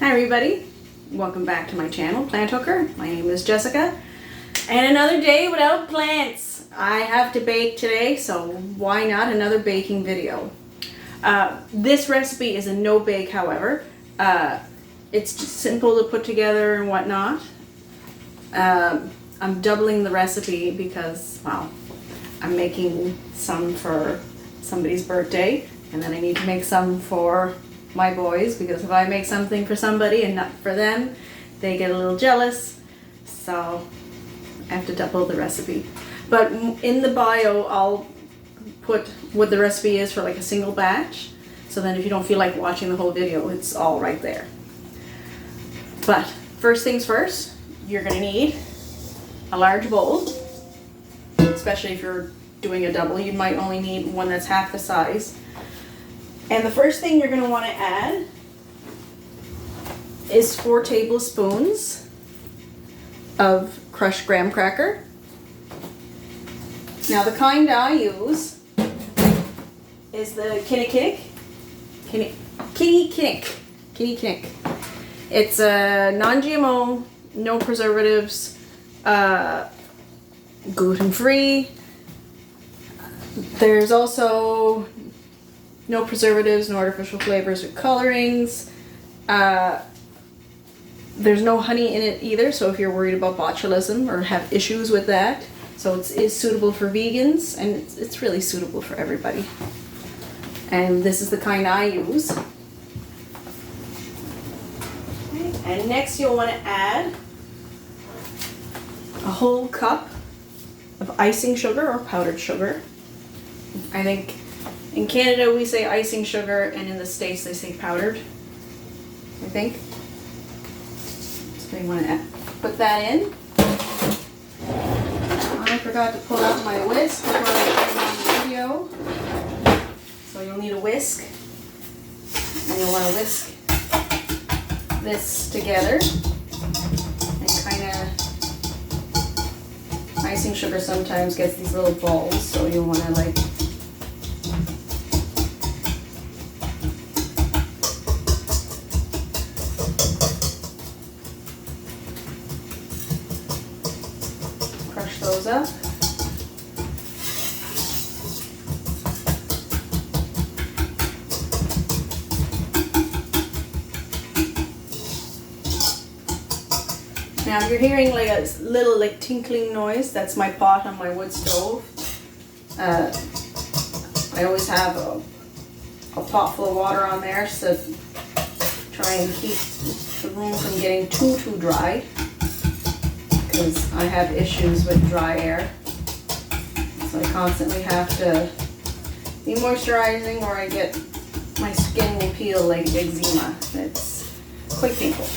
Hi everybody, welcome back to my channel, Plant Hooker. My name is Jessica, and another day without plants. I have to bake today, so why not another baking video. This recipe is a no-bake, however. It's just simple to put together and whatnot. I'm doubling the recipe because, well, I'm making some for somebody's birthday, and then I need to make some for my boys, because if I make something for somebody and not for them, they get a little jealous, so I have to double the recipe. But in the bio, I'll put what the recipe is for like a single batch, so then if you don't feel like watching the whole video, it's all right there. But first things first, you're going to need a large bowl, especially if you're doing a double. You might only need one that's half the size. And the first thing you're going to want to add is 4 tablespoons of crushed graham cracker. Now the kind I use is the Kitty Kinnick. It's a non-GMO, no preservatives, gluten-free. There's also no preservatives, no artificial flavors or colorings. There's no honey in it either, so if you're worried about botulism or have issues with that, so it's suitable for vegans, and it's really suitable for everybody. And this is the kind I use. Okay. And next you'll want to add a whole cup of icing sugar or powdered sugar. I think in Canada we say icing sugar, and in the States they say powdered, I think. So you want to put that in. I forgot to pull out my whisk before I turn on the video. So you'll need a whisk, and you'll want to whisk this together, and kind of, icing sugar sometimes gets these little balls, so you'll want to like crush those up. Now if you're hearing like a little like tinkling noise, that's my pot on my wood stove. I always have a pot full of water on there, so try and keep the room from getting too dry, because I have issues with dry air. So I constantly have to be moisturizing, or I get, my skin will peel like eczema. It's quite painful.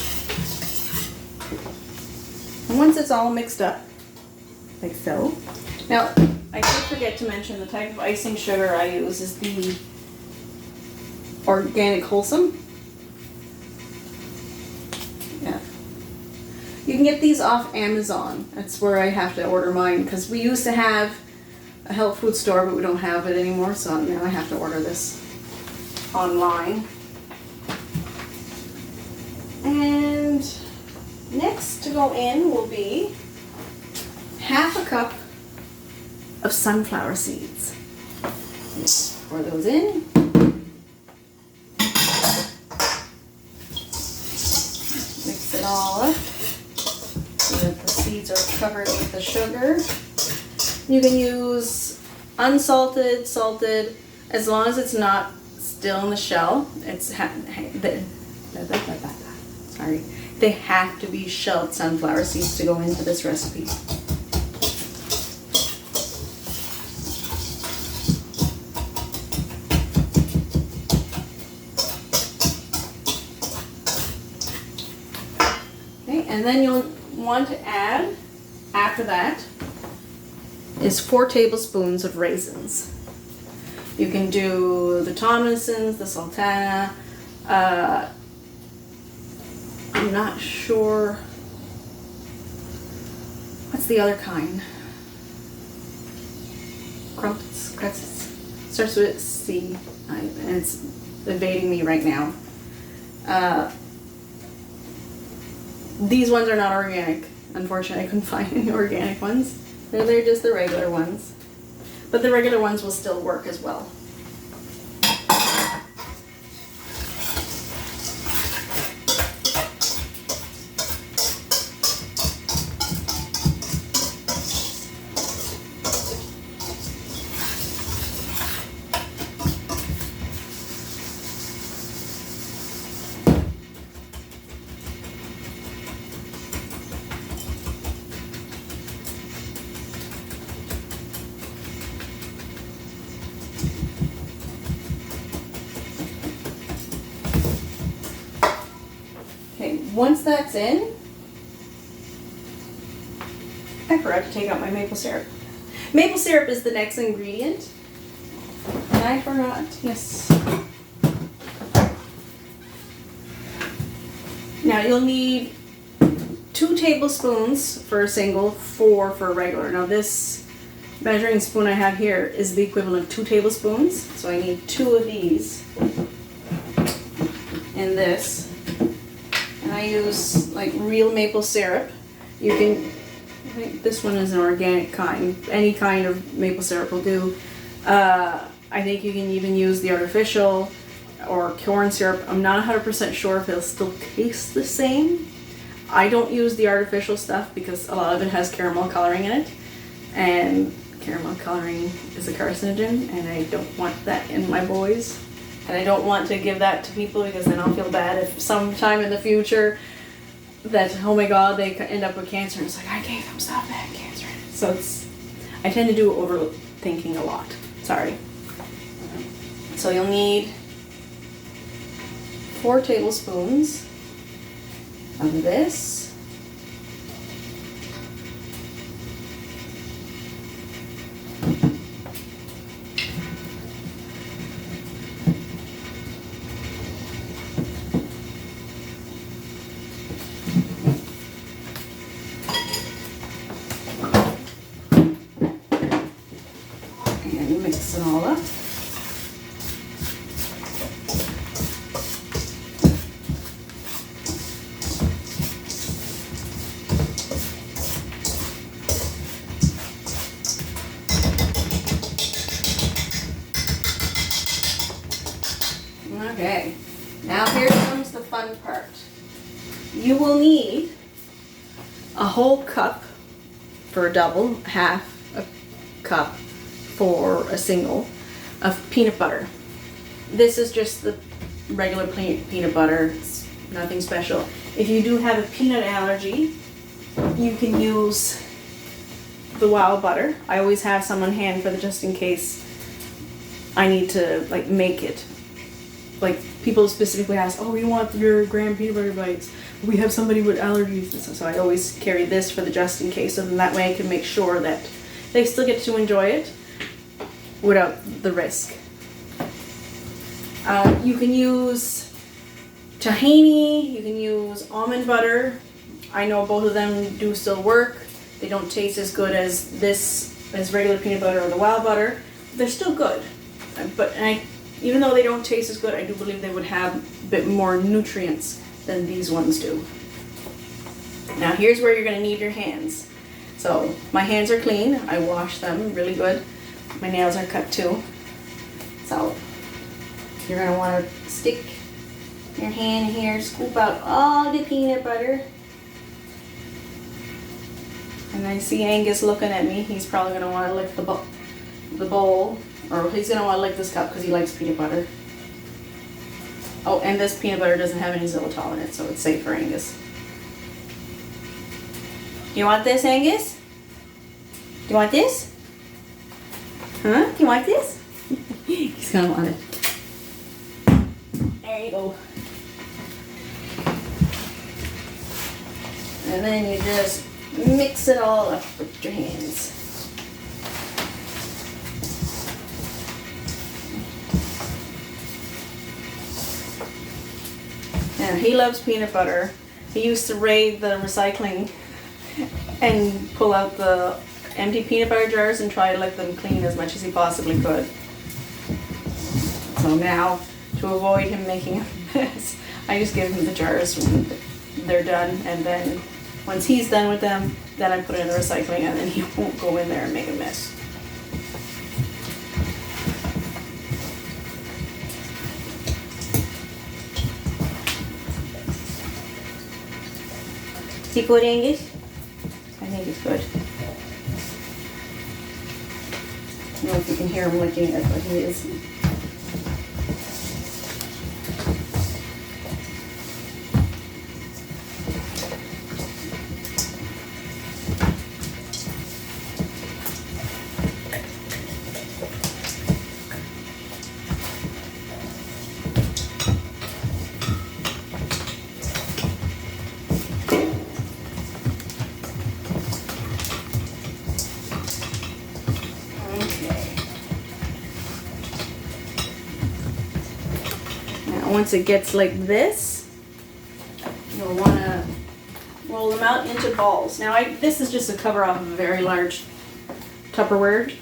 And once it's all mixed up, like so. Now, I did forget to mention the type of icing sugar I use is the organic wholesome. Yeah. You can get these off Amazon. That's where I have to order mine, because we used to have a health food store, but we don't have it anymore, so now I have to order this online. And next to go in will be half a cup of sunflower seeds. Pour those in. Mix it all up so that the seeds are covered with the sugar. You can use unsalted, salted, as long as it's not still in the shell. Sorry. They have to be shelled sunflower seeds to go into this recipe. Okay, and then you'll want to add, after that, is 4 tablespoons of raisins. You can do the Tomlinsons, the Sultana, I'm not sure, what's the other kind? Crumpets, starts with C, and it's evading me right now. These ones are not organic. Unfortunately, I couldn't find any organic ones. They're just the regular ones. But the regular ones will still work as well. Okay, once that's in, I forgot to take out my maple syrup. Maple syrup is the next ingredient. And I forgot, yes. Now you'll need 2 tablespoons for a single, 4 for a regular. Now this measuring spoon I have here is the equivalent of 2 tablespoons. So I need 2 of these in this. And I use like real maple syrup. You can, I think this one is an organic kind. Any kind of maple syrup will do. I think you can even use the artificial or corn syrup. I'm not 100% sure if it'll still taste the same. I don't use the artificial stuff because a lot of it has caramel coloring in it. And caramel coloring is a carcinogen and I don't want that in my boys. And I don't want to give that to people because then I'll feel bad if sometime in the future that, oh my god, they end up with cancer. And it's like, I gave them stuff that had cancer in it. So I tend to do overthinking a lot. Sorry. So you'll need 4 tablespoons of this. And mix it all up. Okay, now here comes the fun part. You will need a whole cup for a double, half a cup for a single of peanut butter. This is just the regular peanut butter, it's nothing special. If you do have a peanut allergy, you can use the wild butter. I always have some on hand for the just in case I need to like make it. Like people specifically ask, oh, we want your graham peanut butter bites. We have somebody with allergies. So I always carry this for the just in case. So then that way I can make sure that they still get to enjoy it without the risk. You can use tahini, you can use almond butter. I know both of them do still work. They don't taste as good as regular peanut butter or the wild butter. They're still good. But even though they don't taste as good, I do believe they would have a bit more nutrients than these ones do. Now here's where you're going to need your hands. So my hands are clean. I wash them really good. My nails are cut too. So you're going to want to stick your hand here, scoop out all the peanut butter. And I see Angus looking at me. He's probably going to want to lick the bowl. Or he's going to want to lick this cup because he likes peanut butter. Oh, and this peanut butter doesn't have any xylitol in it, so it's safe for Angus. You want this, Angus? Do you want this? Huh? Do you want this? He's going to want it. There you go. And then you just mix it all up with your hands. Now, he loves peanut butter. He used to raid the recycling and pull out the empty peanut butter jars and try to let them clean as much as he possibly could. So now, to avoid him making a mess, I just give him the jars they're done, and then once he's done with them, then I put it in the recycling, and then he won't go in there and make a mess. Is he good, Angus? I think he's good. I don't know if you can hear him licking it, but he is. Once it gets like this, you'll want to roll them out into balls. Now this is just a cover off of a very large Tupperware,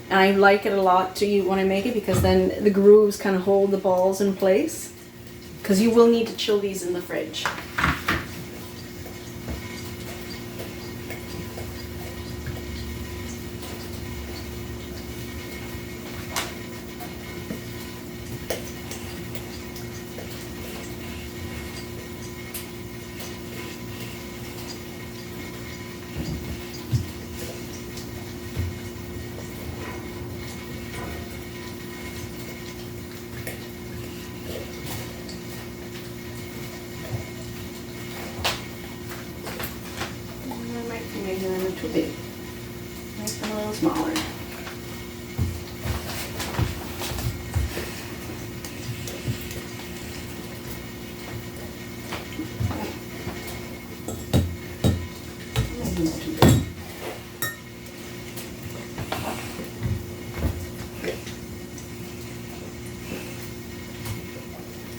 and I like it a lot to when I make it, because then the grooves kind of hold the balls in place, because you will need to chill these in the fridge. Maybe they're too big. Make them a little smaller. Maybe not too big.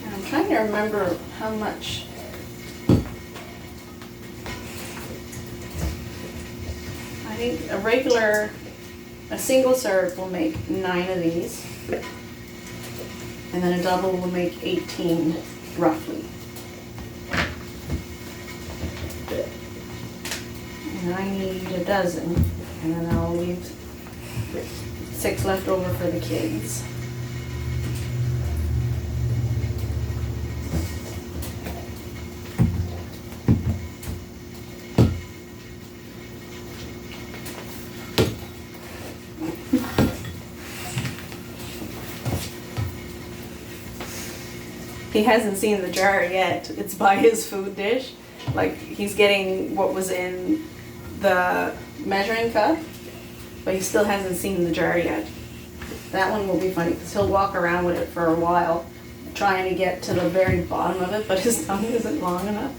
I'm trying to remember how much. I think a single serve will make 9 of these, and then a double will make 18, roughly. And I need a dozen, and then I'll leave 6 left over for the kids. He hasn't seen the jar yet. It's by his food dish. Like, he's getting what was in the measuring cup, but he still hasn't seen the jar yet. That one will be funny, because he'll walk around with it for a while, trying to get to the very bottom of it, but his tongue isn't long enough.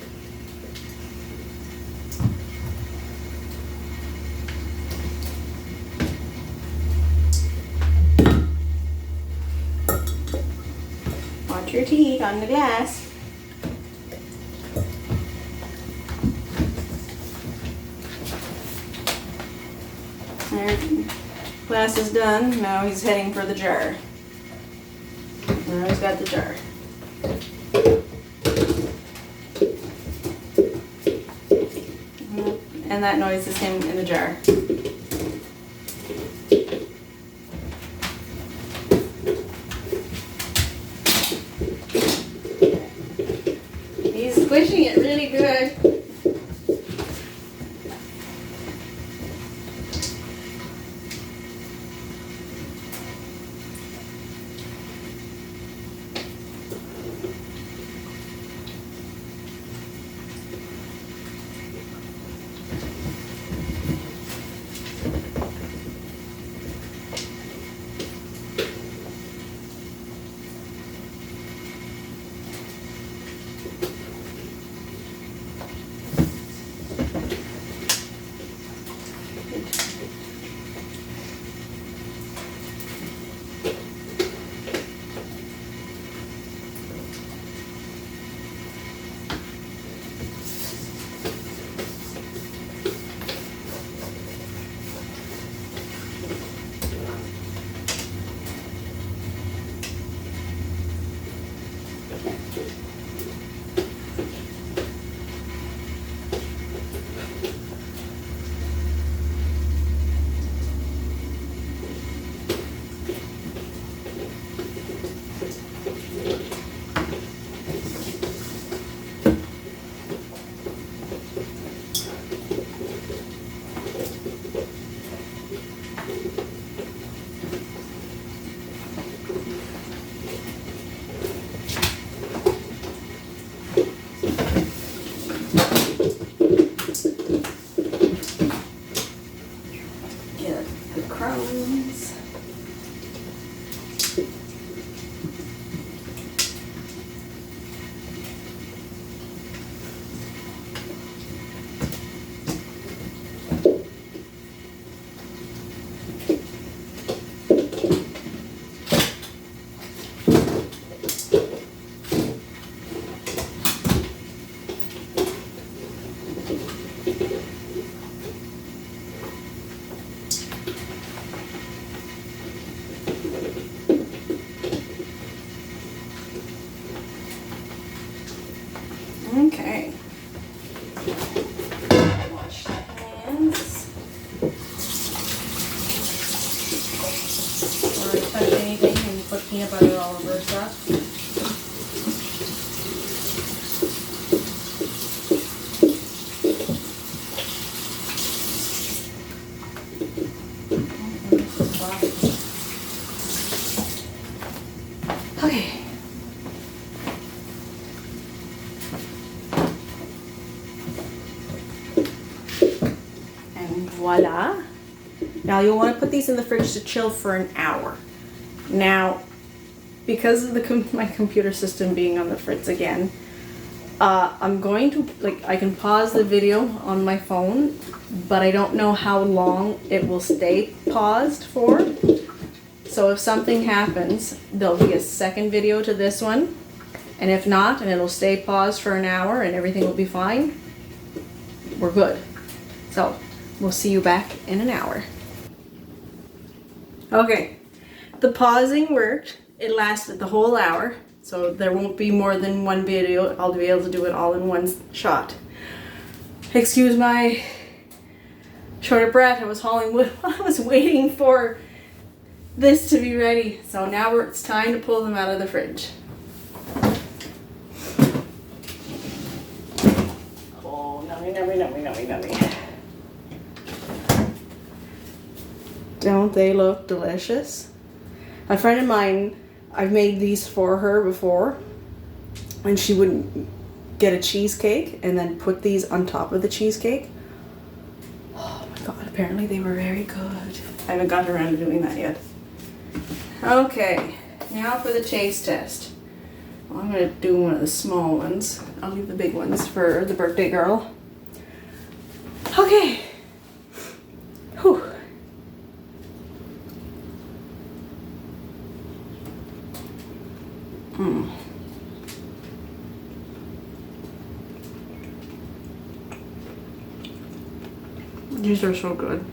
Watch your teeth on the glass. There, glass is done. Now he's heading for the jar. Now he's got the jar. And that noise is him in the jar. He's squishing it really good. Okay. Wash the hands. Before I touch anything and put peanut butter all over stuff. Okay. And voila. Now you'll want to put these in the fridge to chill for an hour. Now, because of the my computer system being on the fritz again, I'm going to, I can pause the video on my phone, but I don't know how long it will stay paused for. So if something happens, there'll be a second video to this one, and if not, and it'll stay paused for an hour and everything will be fine, we're good. So we'll see you back in an hour. Okay, the pausing worked. It lasted the whole hour, so there won't be more than one video. I'll be able to do it all in one shot. Excuse my short of breath. I was hauling wood while I was waiting for this to be ready. So now it's time to pull them out of the fridge. Oh, nummy, nummy, nummy, nummy, nummy. Don't they look delicious? A friend of mine, I've made these for her before, and she would get a cheesecake and then put these on top of the cheesecake. Oh my god, apparently they were very good. I haven't gotten around to doing that yet. Okay, now for the taste test. Well, I'm going to do one of the small ones. I'll leave the big ones for the birthday girl. Okay. Whew. These are so good.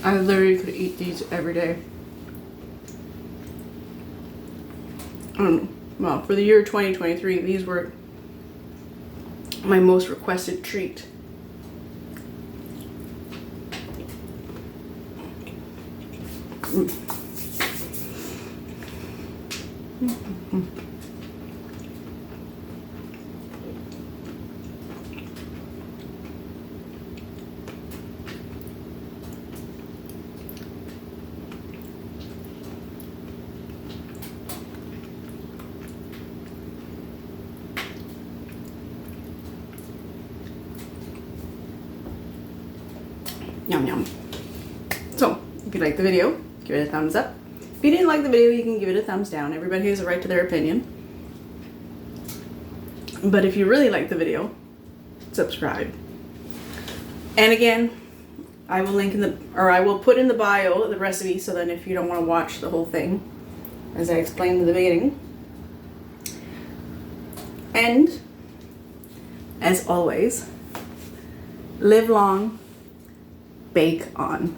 I literally could eat these every day. Well, for the year 2023, these were my most requested treat. Yum yum. So, if you liked the video, give it a thumbs up. If you didn't like the video, you can give it a thumbs down. Everybody has a right to their opinion. But if you really like the video, subscribe. And again, I will link in the, or I will put in the bio the recipe, so that if you don't want to watch the whole thing, as I explained in the beginning. And, as always, live long, bake on.